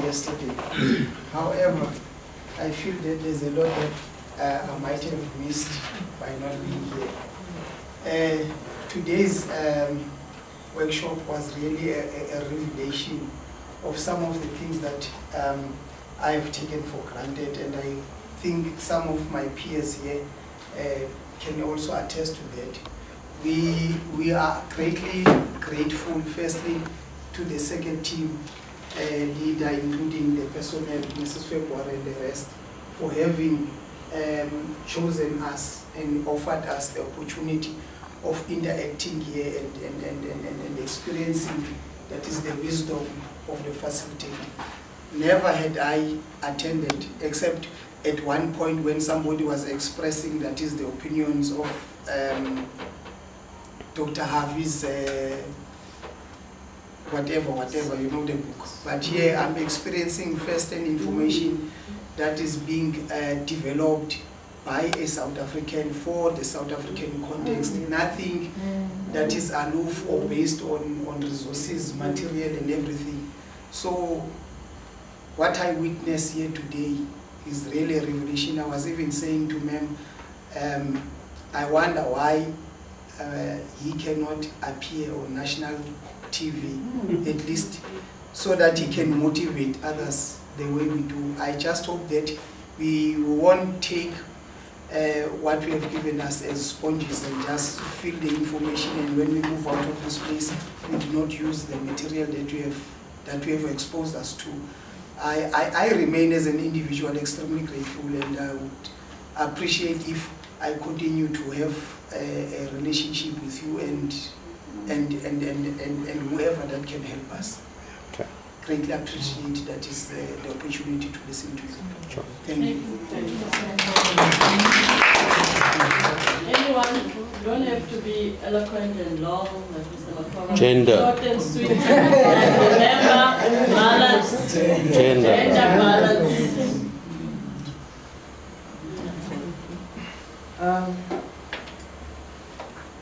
yesterday. However, I feel that there's a lot that I might have missed by not being here. Today's workshop was really a revelation of some of the things that I have taken for granted, and I think some of my peers here can also attest to that. We are greatly grateful, firstly, to the second team leader, including the personnel, Mrs. February and the rest, for having chosen us and offered us the opportunity of interacting here and experiencing, that is the wisdom of the facilitator. Never had I attended, except at one point when somebody was expressing, that is the opinions of Dr. Harvey's whatever, you know the book. But here I'm experiencing first-hand information that is being developed by a South African for the South African context. Nothing that is aloof or based on resources, material and everything. So what I witnessed here today is really a revelation. I was even saying to Ma'am, I wonder why he cannot appear on national TV, at least so that he can motivate others the way we do. I just hope that we won't take what we have given us as sponges and just fill the information, and when we move out of this place, we do not use the material that we have exposed us to. I remain as an individual extremely grateful, and I would appreciate if I continue to have a relationship with you and whoever that can help us. Okay. Greatly appreciate that is the opportunity to listen to you. Sure. Thank you. Anyone, you don't have to be eloquent and long, like Mr. McConnell. Gender. Short and sweet. And remember, balance. Gender balance.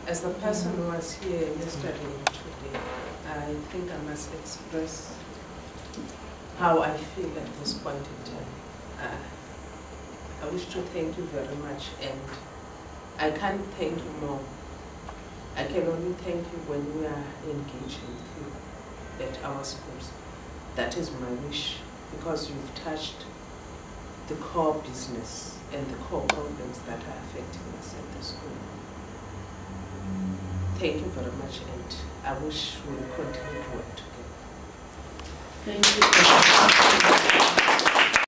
As the person who was here yesterday and today, I think I must express how I feel at this point in time. I wish to thank you very much, and I can't thank you more. I can only thank you when we are engaging with you at our schools. That is my wish, because you've touched the core business and the core problems that are affecting us at the school. Thank you very much, and I wish we will continue to work together. Thank you.